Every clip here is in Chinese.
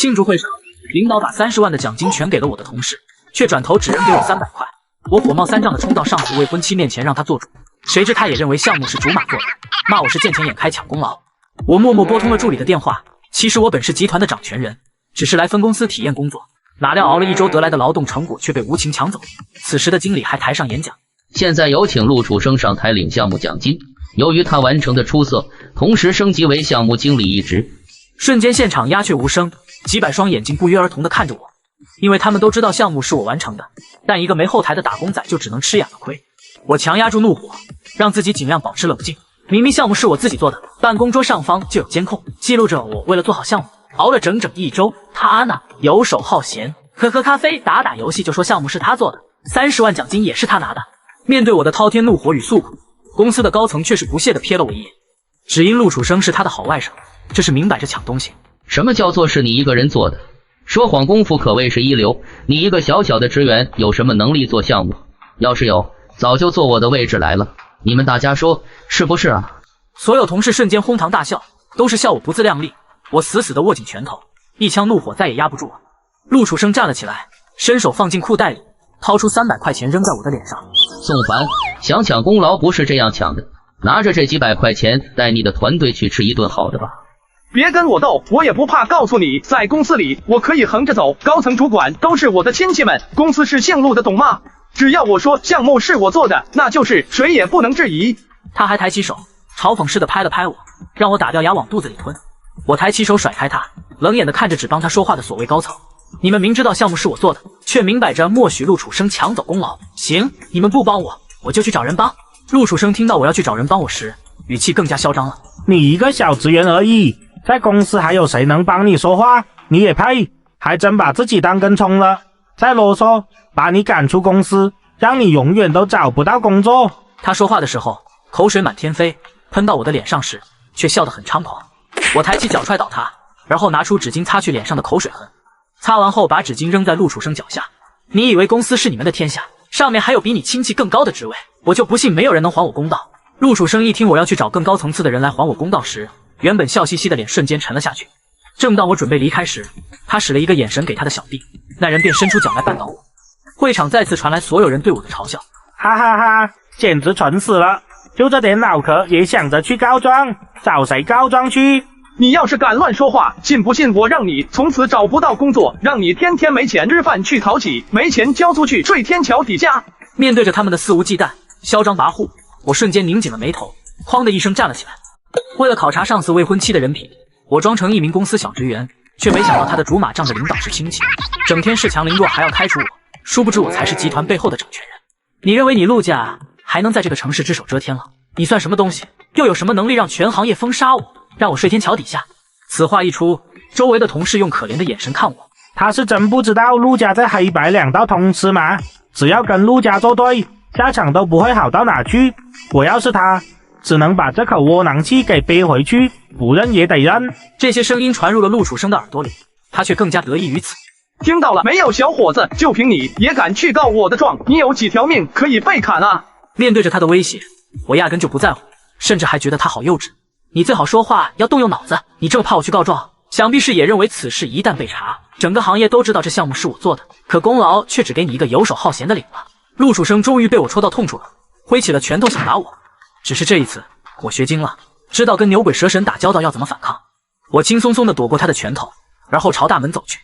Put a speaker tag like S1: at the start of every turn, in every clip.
S1: 庆祝会上，领导把30万的奖金全给了我的同事，却转头只扔给我300块。我火冒三丈的冲到上司未婚妻面前让他做主，谁知他也认为项目是竹马做的，骂我是见钱眼开抢功劳。我默默拨通了助理的电话，其实我本是集团的掌权人，只是来分公司体验工作，哪料熬了1周得来的劳动成果却被无情抢走。此时的经理还台上演讲，
S2: 现在有请陆楚生上台领项目奖金，由于他完成的出色，同时升级为项目经理一职。
S1: 瞬间现场鸦雀无声，几百双眼睛不约而同地看着我，因为他们都知道项目是我完成的，但一个没后台的打工仔就只能吃哑巴亏。我强压住怒火，让自己尽量保持冷静。明明项目是我自己做的，办公桌上方就有监控记录着我为了做好项目熬了整整1周。他呢，游手好闲，喝喝咖啡打打游戏就说项目是他做的，30万奖金也是他拿的。面对我的滔天怒火与诉苦，公司的高层却是不屑地瞥了我一眼，只因陆楚生是他的好外甥，这是明摆着抢东西。
S2: 什么叫做是你一个人做的？说谎功夫可谓是一流，你一个小小的职员有什么能力做项目？要是有，早就坐我的位置来了。你们大家说是不是啊？
S1: 所有同事瞬间哄堂大笑，都是笑我不自量力。我死死地握紧拳头，一腔怒火再也压不住了。陆楚生站了起来，伸手放进裤袋里，掏出300块钱扔在我的脸上。
S2: 宋凡，想抢功劳不是这样抢的，拿着这几百块钱带你的团队去吃一顿好的吧。
S3: 别跟我斗，我也不怕告诉你，在公司里我可以横着走，高层主管都是我的亲戚们，公司是姓陆的，懂吗？只要我说项目是我做的，那就是谁也不能质疑。
S1: 他还抬起手，嘲讽似的拍了拍我，让我打掉牙往肚子里吞。我抬起手甩开他，冷眼的看着只帮他说话的所谓高层。你们明知道项目是我做的，却明摆着默许陆楚生抢走功劳。行，你们不帮我，我就去找人帮。陆楚生听到我要去找人帮我时，语气更加嚣张了。
S4: 你一个小职员而已，在公司还有谁能帮你说话？你也配？还真把自己当根葱了。再啰嗦，把你赶出公司，让你永远都找不到工作。
S1: 他说话的时候，口水满天飞，喷到我的脸上时，却笑得很猖狂。我抬起脚踹倒他，然后拿出纸巾擦去脸上的口水痕。擦完后，把纸巾扔在陆楚生脚下。你以为公司是你们的天下，上面还有比你亲戚更高的职位？我就不信没有人能还我公道。陆楚生一听我要去找更高层次的人来还我公道时，原本笑嘻嘻的脸瞬间沉了下去。正当我准备离开时，他使了一个眼神给他的小弟，那人便伸出脚来绊倒我。会场再次传来所有人对我的嘲笑，
S4: 哈哈哈，简直蠢死了！就这点脑壳也想着去告状，找谁告状去？
S3: 你要是敢乱说话，信不信我让你从此找不到工作，让你天天没钱吃饭去讨乞，没钱交租去睡天桥底下。
S1: 面对着他们的肆无忌惮、嚣张跋扈，我瞬间拧紧了眉头，哐的一声站了起来。为了考察上司未婚妻的人品，我装成一名公司小职员，却没想到他的竹马仗着领导是亲戚，整天恃强凌弱，还要开除我。殊不知我才是集团背后的掌权人。你认为你陆家还能在这个城市只手遮天了？你算什么东西？又有什么能力让全行业封杀我，让我睡天桥底下？此话一出，周围的同事用可怜的眼神看我。
S4: 他是真不知道陆家在黑白两道通吃吗？只要跟陆家作对，下场都不会好到哪去。我要是他，只能把这口窝囊气给憋回去，不认也得认。
S1: 这些声音传入了陆楚生的耳朵里，他却更加得意于此。
S3: 听到了没有，小伙子，就凭你也敢去告我的状？你有几条命可以被砍啊？
S1: 面对着他的威胁，我压根就不在乎，甚至还觉得他好幼稚。你最好说话要动用脑子，你这么怕我去告状，想必是也认为此事一旦被查，整个行业都知道这项目是我做的，可功劳却只给你一个游手好闲的领了。陆楚生终于被我戳到痛处了，挥起了拳头想打我，只是这一次我学精了，知道跟牛鬼蛇神打交道要怎么反抗。我轻松松地躲过他的拳头，然后朝大门走去。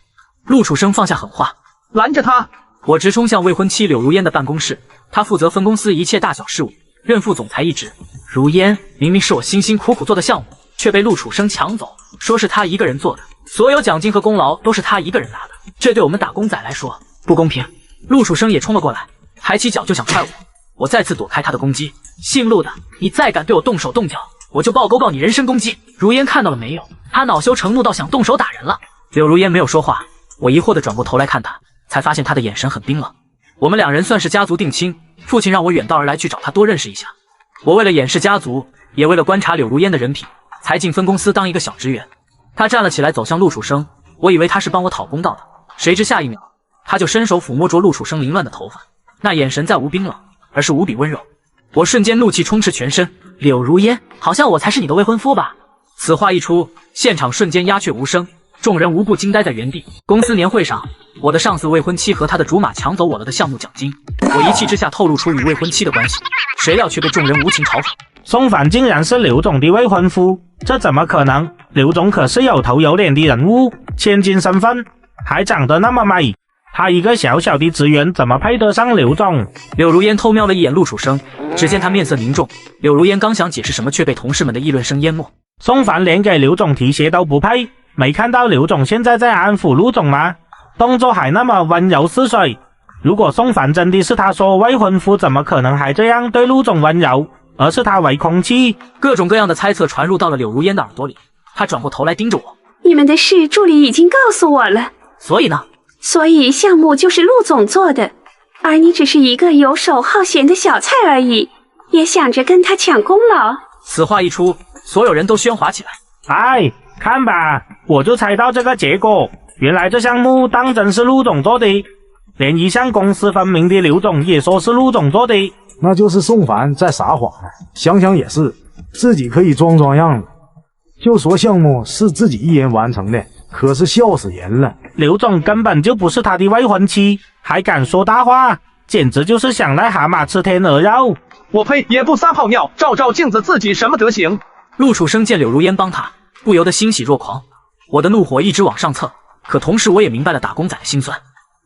S1: 陆楚生放下狠话，
S3: 拦着他。
S1: 我直冲向未婚妻柳如烟的办公室，她负责分公司一切大小事务，任副总裁一职。如烟明明是我辛辛苦苦做的项目，却被陆楚生抢走，说是他一个人做的，所有奖金和功劳都是他一个人拿的，这对我们打工仔来说不公平。陆楚生也冲了过来，抬起脚就想踹我，我再次躲开他的攻击。姓陆的，你再敢对我动手动脚，我就报告你人身攻击。如烟看到了没有？他恼羞成怒到想动手打人了。柳如烟没有说话，我疑惑地转过头来看他，才发现他的眼神很冰冷。我们两人算是家族定亲，父亲让我远道而来去找他多认识一下。我为了掩饰家族，也为了观察柳如烟的人品，才进分公司当一个小职员。他站了起来走向陆楚生，我以为他是帮我讨公道的，谁知下一秒他就伸手抚摸着陆楚生凌乱的头发，那眼神再无冰冷，而是无比温柔。我瞬间怒气充斥全身，柳如烟，好像我才是你的未婚夫吧？此话一出，现场瞬间鸦雀无声，众人无不惊呆在原地。公司年会上，我的上司未婚妻和他的竹马抢走我了的项目奖金，我一气之下透露出与未婚妻的关系，谁料却被众人无情嘲讽。
S4: 宋凡竟然是刘总的未婚夫，这怎么可能？刘总可是有头有脸的人物，千金身份，还长得那么美，他一个小小的职员怎么配得上刘总？
S1: 柳如烟偷瞄了一眼陆楚生，只见他面色凝重。柳如烟刚想解释什么，却被同事们的议论声淹没。
S4: 宋凡连给刘总提鞋都不配，没看到刘总现在在安抚陆总吗？动作还那么温柔似水。如果宋凡真的是他说未婚夫，怎么可能还这样对陆总温柔，而是他为空气？
S1: 各种各样的猜测传入到了柳如烟的耳朵里，他转过头来盯着我。
S5: 你们的事助理已经告诉我了。
S1: 所以呢？
S5: 所以项目就是陆总做的，而你只是一个游手好闲的小菜而已，也想着跟他抢功劳。
S1: 此话一出，所有人都喧哗起来。
S4: 哎，看吧，我就猜到这个结果，原来这项目当真是陆总做的，连一向公私分明的刘总也说是陆总做的。
S6: 那就是宋凡在撒谎啊！想想也是，自己可以装样子，就说项目是自己一人完成的，可是笑死人了。
S4: 刘总根本就不是他的未婚妻，还敢说大话，简直就是想癞蛤蟆吃天鹅肉。
S3: 我呸！也不撒泡尿，照照镜子，自己什么德行？
S1: 陆楚生见柳如烟帮他，不由得欣喜若狂。我的怒火一直往上蹭，可同时我也明白了打工仔的心酸。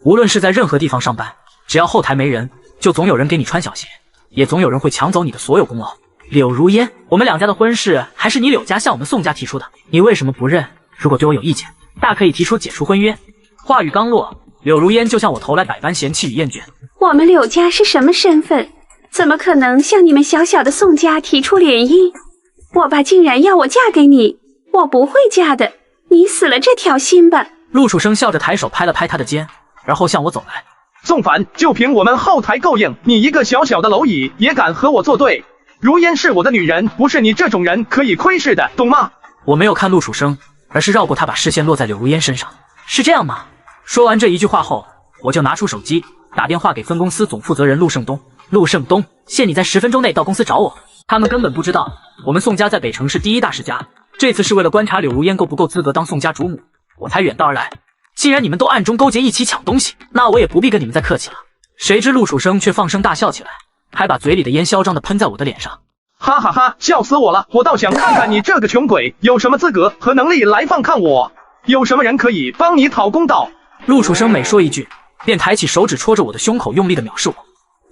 S1: 无论是在任何地方上班，只要后台没人，就总有人给你穿小鞋，也总有人会抢走你的所有功劳。柳如烟，我们两家的婚事还是你柳家向我们宋家提出的，你为什么不认？如果对我有意见，大可以提出解除婚约。话语刚落，柳如烟就向我投来百般嫌弃与厌倦。
S5: 我们柳家是什么身份？怎么可能向你们小小的宋家提出联姻？我爸竟然要我嫁给你，我不会嫁的，你死了这条心吧。
S1: 陆楚生笑着抬手拍了拍他的肩，然后向我走来。
S3: 宋凡，就凭我们后台够硬，你一个小小的蝼蚁也敢和我作对？如烟是我的女人，不是你这种人可以窥视的，懂吗？
S1: 我没有看陆楚生，而是绕过他，把视线落在柳如烟身上。是这样吗？说完这一句话后，我就拿出手机打电话给分公司总负责人陆胜东。陆胜东，限你在10分钟内到公司找我。他们根本不知道，我们宋家在北城市第一大世家，这次是为了观察柳如烟够不够资格当宋家主母，我才远道而来。既然你们都暗中勾结一起抢东西，那我也不必跟你们再客气了。谁知陆楚生却放声大笑起来，还把嘴里的烟嚣张地喷在我的脸上。
S3: 哈哈哈，笑死我了！我倒想看看你这个穷鬼有什么资格和能力来放看我，有什么人可以帮你讨公道？
S1: 陆楚生每说一句，便抬起手指戳着我的胸口，用力地藐视我。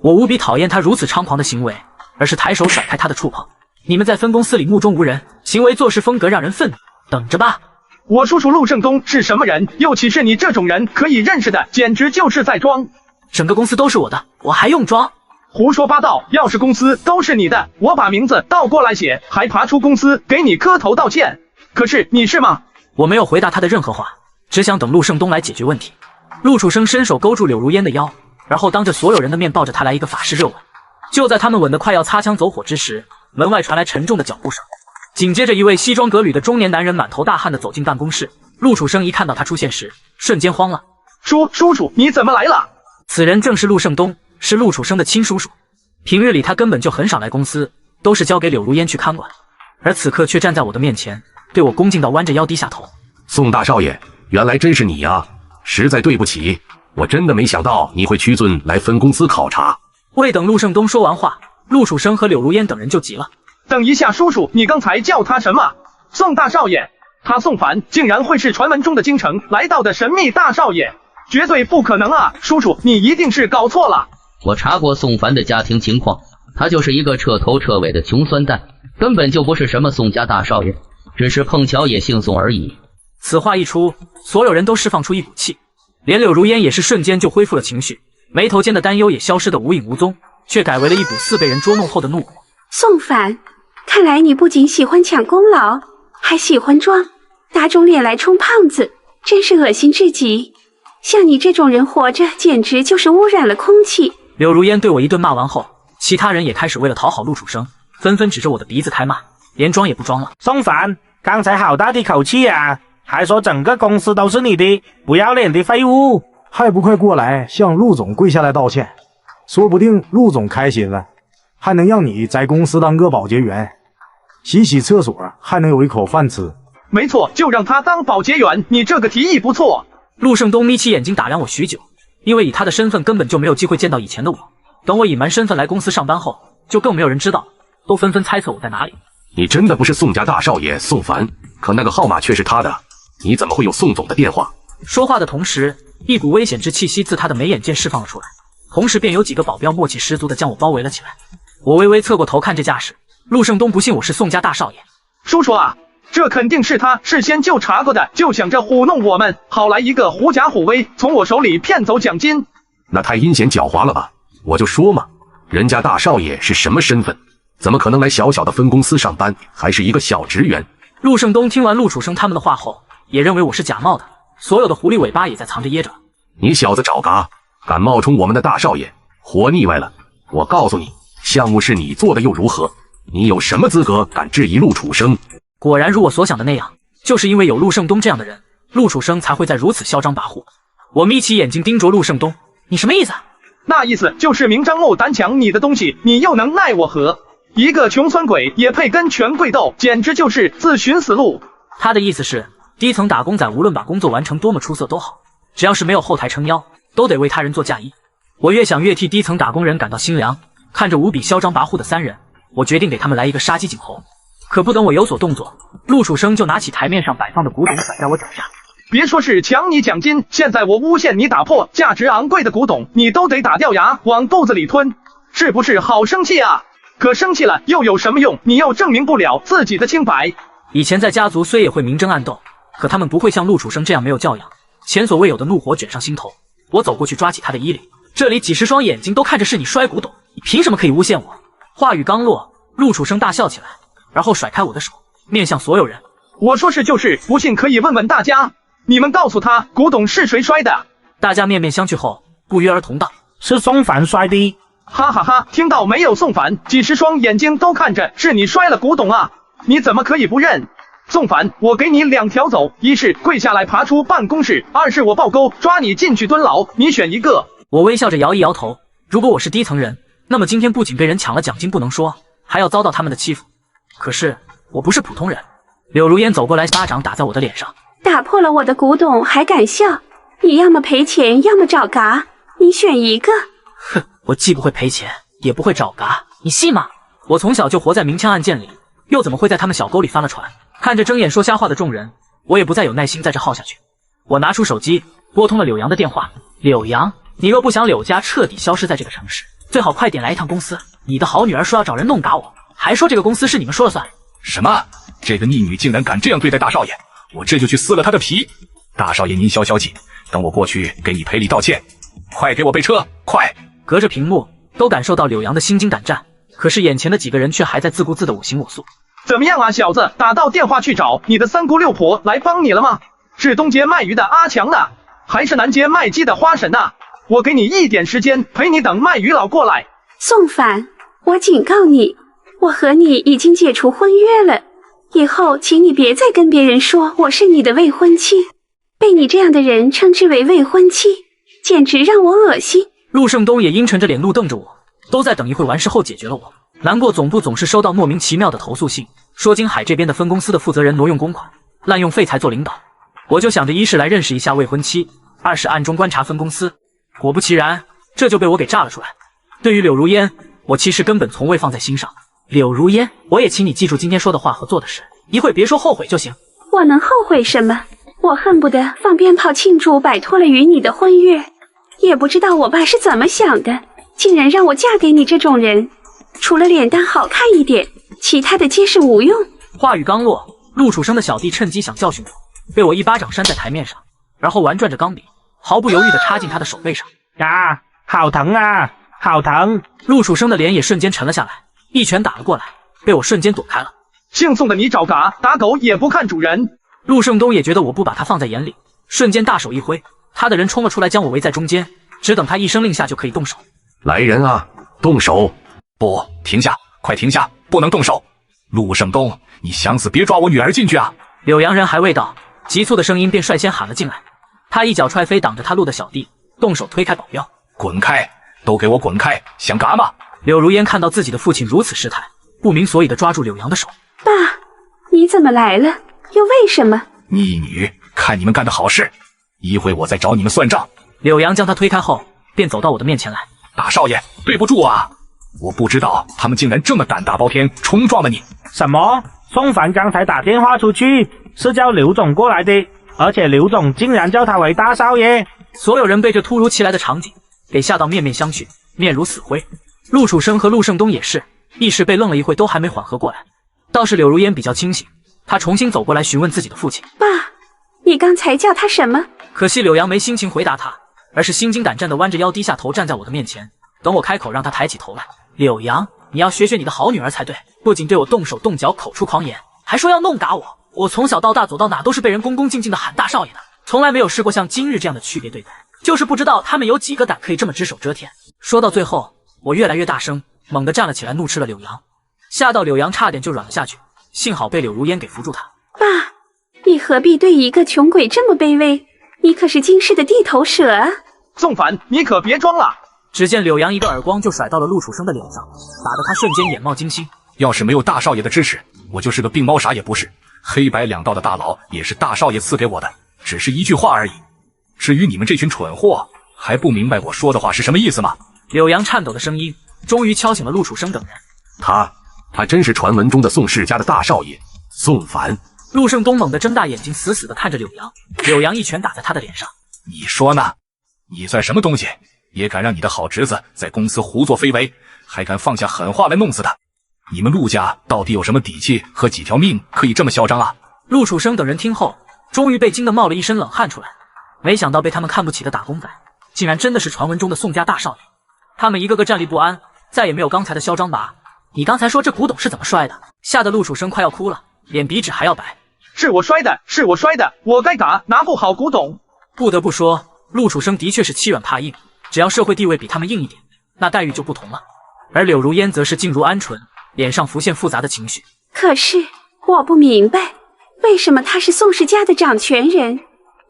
S1: 我无比讨厌他如此猖狂的行为，而是抬手甩开他的触碰。你们在分公司里目中无人，行为做事风格让人愤怒，等着吧。
S3: 我叔叔陆胜东是什么人？又岂是你这种人可以认识的？简直就是在装。
S1: 整个公司都是我的，我还用装？
S3: 胡说八道！要是公司都是你的，我把名字倒过来写，还爬出公司给你磕头道歉。可是你是吗？
S1: 我没有回答他的任何话，只想等陆胜东来解决问题。陆楚生伸手勾住柳如烟的腰，然后当着所有人的面抱着她来一个法式热吻。就在他们吻得快要擦枪走火之时，门外传来沉重的脚步声，紧接着一位西装革履的中年男人满头大汗地走进办公室。陆楚生一看到他出现时，瞬间慌了。
S3: 叔叔，你怎么来了？
S1: 此人正是陆胜东，是陆楚生的亲叔叔。平日里他根本就很少来公司，都是交给柳如烟去看管，而此刻却站在我的面前，对我恭敬到弯着腰低下头。
S7: 宋大少爷，原来真是你呀！实在对不起，我真的没想到你会屈尊来分公司考察。
S1: 未等陆胜东说完话，陆楚生和柳如烟等人就急了。
S3: 等一下，叔叔，你刚才叫他什么？宋大少爷？他宋凡竟然会是传闻中的京城来到的神秘大少爷？绝对不可能啊！叔叔，你一定是搞错了。
S2: 我查过宋凡的家庭情况，他就是一个彻头彻尾的穷酸蛋，根本就不是什么宋家大少爷，只是碰巧也姓宋而已。
S1: 此话一出，所有人都释放出一股气，连柳如烟也是瞬间就恢复了情绪，眉头间的担忧也消失得无影无踪，却改为了一股似被人捉弄后的怒火。
S5: 宋凡，看来你不仅喜欢抢功劳，还喜欢装，打肿脸来充胖子，真是恶心至极。像你这种人活着，简直就是污染了空气。
S1: 柳如烟对我一顿骂完后，其他人也开始为了讨好陆楚生，纷纷指着我的鼻子开骂，连装也不装了。
S4: 宋凡，刚才好大的口气啊，还说整个公司都是你的，不要脸的废物！
S6: 还不快过来向陆总跪下来道歉，说不定陆总开心了，还能让你在公司当个保洁员，洗洗厕所，还能有一口饭吃。
S3: 没错，就让他当保洁员，你这个提议不错。
S1: 陆胜东眯起眼睛打量我许久，因为以他的身份根本就没有机会见到以前的我。等我隐瞒身份来公司上班后，就更没有人知道，都纷纷猜测我在哪里。
S7: 你真的不是宋家大少爷宋凡，可那个号码却是他的，你怎么会有宋总的电话？
S1: 说话的同时，一股危险之气息自他的眉眼间释放了出来，同时便有几个保镖默契十足地将我包围了起来。我微微侧过头看这架势，陆胜东不信我是宋家大少爷。
S3: 叔叔啊，这肯定是他事先就查过的，就想着糊弄我们，好来一个狐假虎威，从我手里骗走奖金。
S7: 那太阴险狡猾了吧？我就说嘛，人家大少爷是什么身份？怎么可能来小小的分公司上班，还是一个小职员？
S1: 陆胜东听完陆楚生他们的话后，也认为我是假冒的，所有的狐狸尾巴也在藏着掖着。
S7: 你小子找嘎，敢冒充我们的大少爷，活腻歪了！我告诉你，项目是你做的又如何？你有什么资格敢质疑陆楚生？
S1: 果然如我所想的那样，就是因为有陆胜东这样的人，陆楚生才会在如此嚣张跋扈。我眯起眼睛盯着陆胜东，你什么意思？
S3: 那意思就是明张目胆抢你的东西，你又能奈我何？一个穷酸鬼也配跟权贵斗，简直就是自寻死路。
S1: 他的意思是，低层打工仔无论把工作完成多么出色都好，只要是没有后台撑腰，都得为他人做嫁衣。我越想越替低层打工人感到心凉，看着无比嚣张跋扈的三人，我决定给他们来一个杀鸡儆猴。可不等我有所动作，陆楚生就拿起台面上摆放的古董甩在我脚下。
S3: 别说是抢你奖金，现在我诬陷你打破价值昂贵的古董，你都得打掉牙往肚子里吞，是不是好生气啊？可生气了又有什么用？你又证明不了自己的清白。
S1: 以前在家族虽也会明争暗斗，可他们不会像陆楚生这样没有教养，前所未有的怒火卷上心头。我走过去抓起他的衣领，这里几十双眼睛都看着是你摔古董，你凭什么可以诬陷我？话语刚落，陆楚生大笑起来，然后甩开我的手，面向所有人，
S3: 我说是就是，不信可以问问大家，你们告诉他古董是谁摔的？
S1: 大家面面相觑后不约而同道，
S4: 是宋凡摔的。
S3: 哈哈哈，听到没有？宋凡，几十双眼睛都看着是你摔了古董啊，你怎么可以不认？宋凡，我给你2条走，一是跪下来爬出办公室，二是我爆沟抓你进去蹲牢，你选一个。
S1: 我微笑着摇一摇头，如果我是低层人，那么今天不仅被人抢了奖金不能说，还要遭到他们的欺负。可是我不是普通人。柳如烟走过来，巴掌打在我的脸上，
S5: 打破了我的古董还敢笑？你要么赔钱，要么找嘎，你选一个。
S1: 哼，我既不会赔钱，也不会找嘎，你信吗？我从小就活在明枪暗箭里，又怎么会在他们小沟里翻了船？看着睁眼说瞎话的众人，我也不再有耐心在这耗下去。我拿出手机，拨通了柳阳的电话。柳阳，你若不想柳家彻底消失在这个城市，最好快点来一趟公司。你的好女儿说要找人弄嘎我，还说这个公司是你们说了算。
S8: 什么？这个逆女竟然敢这样对待大少爷，我这就去撕了他的皮。大少爷您消消气，等我过去给你赔礼道歉。快给我备车，快！
S1: 隔着屏幕都感受到柳阳的心惊胆战，可是眼前的几个人却还在自顾自的我行我素。
S3: 怎么样啊，小子，打到电话去找你的3姑6婆来帮你了吗？是东街卖鱼的阿强呢，还是南街卖鸡的花婶呢？我给你一点时间，陪你等卖鱼佬过来。
S5: 宋凡，我警告你，我和你已经解除婚约了，以后请你别再跟别人说我是你的未婚妻。被你这样的人称之为未婚妻，简直让我恶心。
S1: 陆胜东也阴沉着脸怒瞪着我，都在等一会完事后解决了我。难过总部总是收到莫名其妙的投诉信，说金海这边的分公司的负责人挪用公款，滥用废材做领导。我就想着一是来认识一下未婚妻，二是暗中观察分公司。果不其然，这就被我给炸了出来。对于柳如烟，我其实根本从未放在心上。柳如烟，我也请你记住今天说的话和做的事，一会别说后悔就行。
S5: 我能后悔什么？我恨不得放鞭炮庆祝摆脱了与你的婚约。也不知道我爸是怎么想的，竟然让我嫁给你这种人。除了脸蛋好看一点，其他的皆是无用。
S1: 话语刚落，陆楚生的小弟趁机想教训我，被我一巴掌扇在台面上，然后玩转着钢笔，毫不犹豫地插进他的手背上。
S4: 啊，好疼啊，好疼！
S1: 陆楚生的脸也瞬间沉了下来，一拳打了过来，被我瞬间躲开了。
S3: 姓宋的你找嘎，打狗也不看主人。
S1: 陆胜东也觉得我不把他放在眼里，瞬间大手一挥，他的人冲了出来，将我围在中间，只等他一声令下就可以动手。
S7: 来人啊，动手！
S8: 不，停下，快停下，不能动手！陆胜东，你想死别抓我女儿进去啊！
S1: 柳阳人还未到，急促的声音便率先喊了进来。他一脚踹飞挡着他路的小弟，动手推开保镖。
S8: 滚开，都给我滚开，想嘎吗？
S1: 柳如烟看到自己的父亲如此失态，不明所以地抓住柳阳的手。
S5: 爸，你怎么来了？又为什么？
S8: 逆女，看你们干的好事，一会我再找你们算账。
S1: 柳阳将他推开后，便走到我的面前来。
S8: 大少爷，对不住啊，我不知道他们竟然这么胆大包天，冲撞了你。
S4: 什么？宋凡刚才打电话出去，是叫刘总过来的，而且刘总竟然叫他为大少爷。
S1: 所有人被这突如其来的场景给吓到面面相觑，面如死灰。陆楚生和陆胜东也是，一时被愣了一会，都还没缓和过来。倒是柳如烟比较清醒，她重新走过来询问自己的父亲：“
S5: 爸，你刚才叫他什么？”
S1: 可惜柳阳没心情回答他，而是心惊胆战地弯着腰低下头站在我的面前，等我开口让他抬起头来。柳阳，你要学学你的好女儿才对，不仅对我动手动脚，口出狂言，还说要弄打我。我从小到大走到哪都是被人恭恭敬敬地喊大少爷的，从来没有试过像今日这样的区别对待，就是不知道他们有几个胆可以这么只手遮天。说到最后，我越来越大声，猛地站了起来，怒斥了柳阳，吓到柳阳差点就软了下去，幸好被柳如烟给扶住他。
S5: 爸，你何必对一个穷鬼这么卑微？你可是金氏的地头蛇啊！
S3: 宋凡，你可别装了！
S1: 只见柳阳一个耳光就甩到了陆楚生的脸上，打得他瞬间眼冒金星。
S8: 要是没有大少爷的支持，我就是个病猫啥也不是。黑白两道的大佬也是大少爷赐给我的，只是一句话而已。至于你们这群蠢货，还不明白我说的话是什么意思吗？
S1: 柳阳颤抖的声音终于敲醒了陆楚生等人。
S7: 他真是传闻中的宋氏家的大少爷宋凡。
S1: 陆胜东猛地睁大眼睛，死死地看着柳阳。柳阳一拳打在他的脸上。
S8: 你说呢？你算什么东西？也敢让你的好侄子在公司胡作非为，还敢放下狠话来弄死他？你们陆家到底有什么底气和几条命可以这么嚣张啊？
S1: 陆楚生等人听后，终于被惊得冒了一身冷汗出来。没想到被他们看不起的打工仔，竟然真的是传闻中的宋家大少爷。他们一个个站立不安，再也没有刚才的嚣张吧？你刚才说这古董是怎么摔的？吓得陆楚生快要哭了，脸比纸还要白。
S3: 是我摔的，我该打，拿不好古董。
S1: 不得不说，陆楚生的确是欺软怕硬，只要社会地位比他们硬一点，那待遇就不同了。而柳如烟则是静如鹌鹑，脸上浮现复杂的情绪。
S5: 可是我不明白，为什么他是宋氏家的掌权人，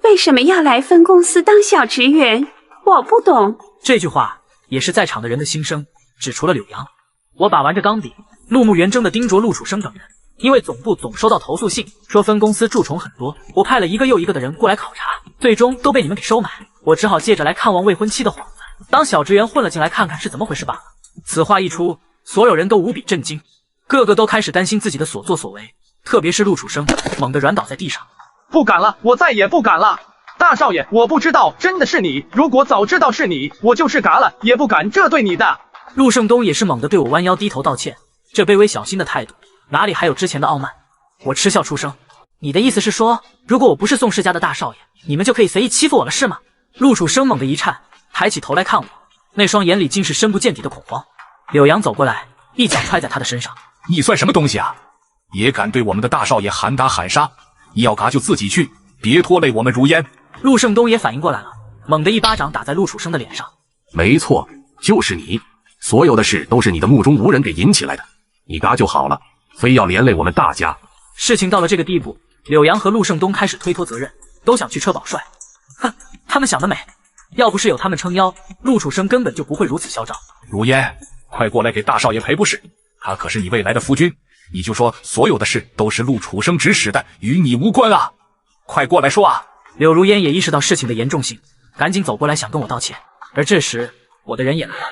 S5: 为什么要来分公司当小职员？我不懂。
S1: 这句话也是在场的人的心声，只除了柳阳。我把玩着钢笔，怒目圆睁地盯着陆楚生等人。因为总部总收到投诉信，说分公司蛀虫很多，我派了一个又一个的人过来考察，最终都被你们给收买。我只好借着来看望未婚妻的幌子，当小职员混了进来，看看是怎么回事罢了。此话一出，所有人都无比震惊，个个都开始担心自己的所作所为，特别是陆楚生，猛地软倒在地上。
S3: 不敢了，我再也不敢了。大少爷，我不知道真的是你，如果早知道是你，我就是嘎了也不敢这对你的。
S1: 陆胜东也是猛地对我弯腰低头道歉，这卑微小心的态度哪里还有之前的傲慢？我嗤笑出声。你的意思是说，如果我不是宋氏家的大少爷，你们就可以随意欺负我了是吗？陆楚生猛地一颤，抬起头来看我，那双眼里竟是深不见底的恐慌。柳阳走过来，一脚踹在他的身上。
S8: 你算什么东西啊？也敢对我们的大少爷喊打喊杀？你要嘎就自己去，别拖累我们如烟。
S1: 陆胜东也反应过来了，猛地一巴掌打在陆楚生的脸上。
S7: 没错，就是你，所有的事都是你的目中无人给引起来的，你嘎就好了，非要连累我们大家。
S1: 事情到了这个地步，柳阳和陆胜东开始推脱责任，都想去车保帅。哼，他们想得美，要不是有他们撑腰，陆楚生根本就不会如此嚣张。
S8: 如烟，快过来给大少爷赔不是，他可是你未来的夫君，你就说所有的事都是陆楚生指使的，与你无关啊！快过来说啊！
S1: 柳如烟也意识到事情的严重性，赶紧走过来想跟我道歉。而这时我的人也来了，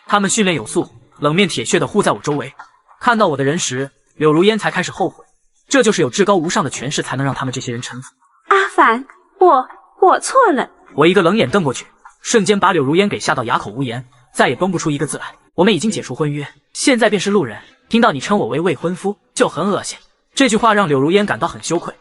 S1: 他们训练有素，冷面铁血的护在我周围。看到我的人时，柳如烟才开始后悔，这就是有至高无上的权势才能让他们这些人臣服。
S5: 阿凡，我错了。
S1: 我一个冷眼瞪过去，瞬间把柳如烟给吓到哑口无言，再也蹦不出一个字来。我们已经解除婚约，现在便是路人，听到你称我为未婚夫就很恶心。这句话让柳如烟感到很羞愧。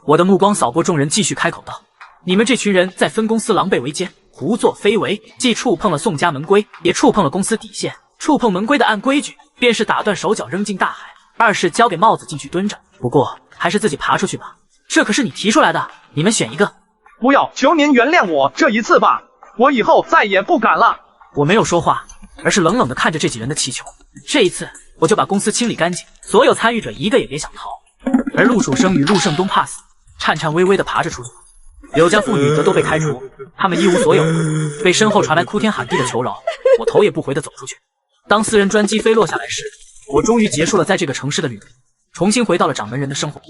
S1: 我的目光扫过众人，继续开口道：你们这群人在分公司狼狈为奸，胡作非为，既触碰了宋家门规，也触碰了公司底线。触碰门规的按规矩便是打断手脚扔进大海，二是交给帽子进去蹲着。不过还是自己爬出去吧，这可是你提出来的，你们选一个。
S3: 不要，求您原谅我这一次吧，我以后再也不敢了。
S1: 我没有说话，而是冷冷地看着这几人的气球。这一次我就把公司清理干净，所有参与者一个也别想逃。而陆楚生与陆胜东怕死，颤颤巍巍地爬着出去。柳家父女则都被开除，他们一无所有，被身后传来哭天喊地的求饶。我头也不回地走出去。当私人专机飞落下来时，我终于结束了在这个城市的旅途，重新回到了掌门人的生活。